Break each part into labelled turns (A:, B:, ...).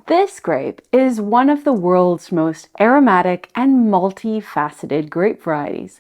A: This grape is one of the world's most aromatic and multifaceted grape varieties.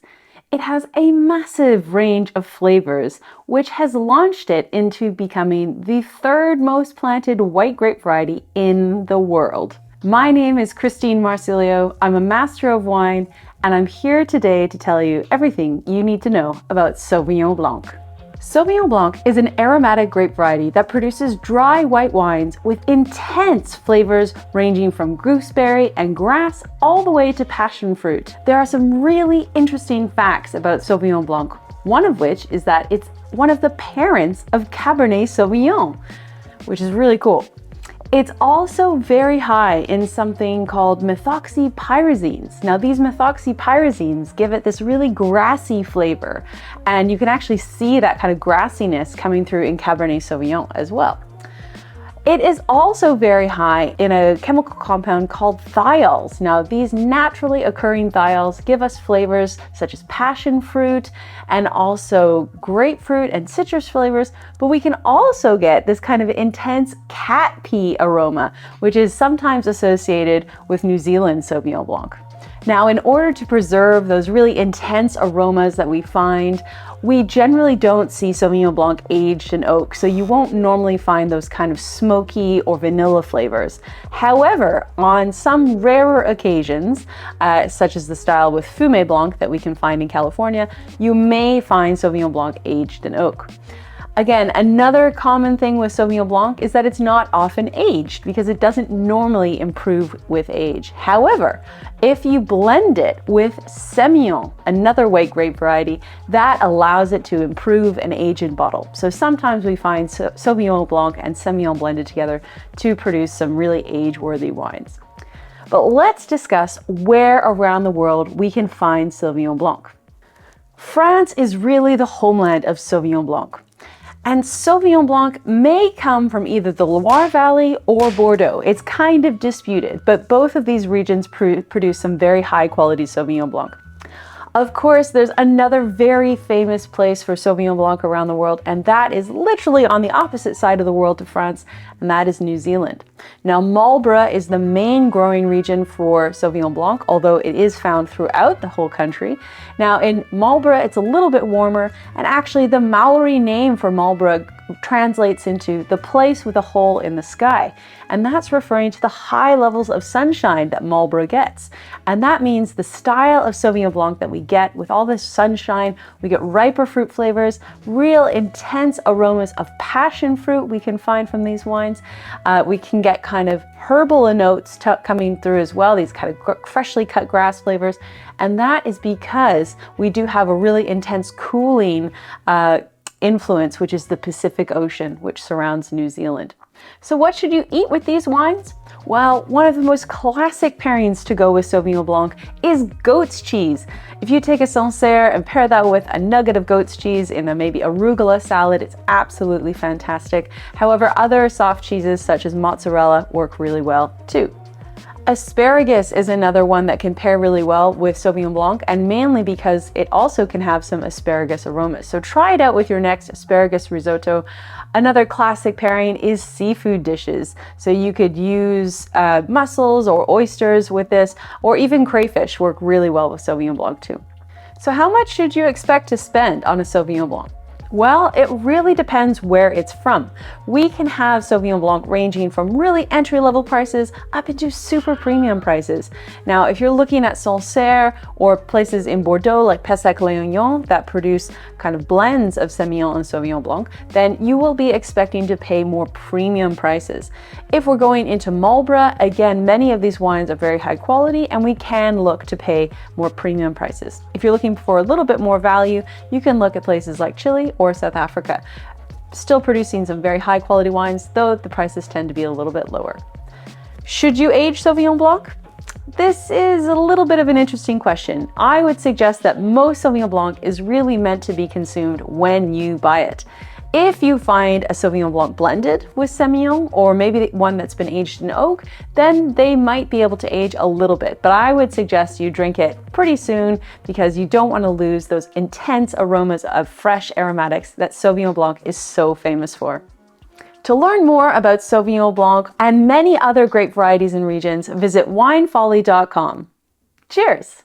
A: It has a massive range of flavors, which has launched it into becoming the third most planted white grape variety in the world. My name is Christine Marsiglio. I'm a master of wine, and I'm here today to tell you everything you need to know about Sauvignon Blanc. Sauvignon Blanc is an aromatic grape variety that produces dry white wines with intense flavors ranging from gooseberry and grass all the way to passion fruit. There are some really interesting facts about Sauvignon Blanc, one of which is that it's one of the parents of Cabernet Sauvignon, which is really cool. It's also very high in something called methoxypyrazines. Now, these methoxypyrazines give it this really grassy flavor, and you can actually see that kind of grassiness coming through in Cabernet Sauvignon as well. It is also very high in a chemical compound called thiols. Now, these naturally occurring thiols give us flavors such as passion fruit and also grapefruit and citrus flavors, but we can also get this kind of intense cat pee aroma, which is sometimes associated with New Zealand Sauvignon Blanc. Now, in order to preserve those really intense aromas that we find, we generally don't see Sauvignon Blanc aged in oak, so you won't normally find those kind of smoky or vanilla flavors. However, on some rarer occasions, such as the style with Fumé Blanc that we can find in California, you may find Sauvignon Blanc aged in oak. Again, another common thing with Sauvignon Blanc is that it's not often aged because it doesn't normally improve with age. However, if you blend it with Semillon, another white grape variety, that allows it to improve and age in bottle. So sometimes we find Sauvignon Blanc and Semillon blended together to produce some really age-worthy wines. But let's discuss where around the world we can find Sauvignon Blanc. France is really the homeland of Sauvignon Blanc. And Sauvignon Blanc may come from either the Loire Valley or Bordeaux. It's kind of disputed, but both of these regions produce some very high quality Sauvignon Blanc. Of course, there's another very famous place for Sauvignon Blanc around the world, and that is literally on the opposite side of the world to France, and that is New Zealand. Now, Marlborough is the main growing region for Sauvignon Blanc, although it is found throughout the whole country. Now, in Marlborough, it's a little bit warmer, and actually the Maori name for Marlborough translates into the place with a hole in the sky. And that's referring to the high levels of sunshine that Marlborough gets. And that means the style of Sauvignon Blanc that we get with all this sunshine, we get riper fruit flavors, real intense aromas of passion fruit we can find from these wines. We can get kind of herbal notes coming through as well, these kind of freshly cut grass flavors. And that is because we do have a really intense cooling influence, which is the Pacific Ocean, which surrounds New Zealand. So what should you eat with these wines? Well, one of the most classic pairings to go with Sauvignon Blanc is goat's cheese. If you take a Sancerre and pair that with a nugget of goat's cheese in a maybe arugula salad, it's absolutely fantastic. However, other soft cheeses such as mozzarella work really well too. Asparagus is another one that can pair really well with Sauvignon Blanc, and mainly because it also can have some asparagus aromas. So try it out with your next asparagus risotto. Another classic pairing is seafood dishes. So you could use mussels or oysters with this, or even crayfish work really well with Sauvignon Blanc too. So how much should you expect to spend on a Sauvignon Blanc? Well, it really depends where it's from. We can have Sauvignon Blanc ranging from really entry-level prices up into super premium prices. Now, if you're looking at Sancerre or places in Bordeaux like Pessac-Léognan that produce kind of blends of Semillon and Sauvignon Blanc, then you will be expecting to pay more premium prices. If we're going into Marlborough, again, many of these wines are very high quality and we can look to pay more premium prices. If you're looking for a little bit more value, you can look at places like Chile or South Africa, still producing some very high quality wines, though the prices tend to be a little bit lower. Should you age Sauvignon Blanc? This is a little bit of an interesting question. I would suggest that most Sauvignon Blanc is really meant to be consumed when you buy it. If you find a Sauvignon Blanc blended with Semillon, or maybe one that's been aged in oak, then they might be able to age a little bit. But I would suggest you drink it pretty soon because you don't want to lose those intense aromas of fresh aromatics that Sauvignon Blanc is so famous for. To learn more about Sauvignon Blanc and many other grape varieties and regions, visit winefolly.com. Cheers!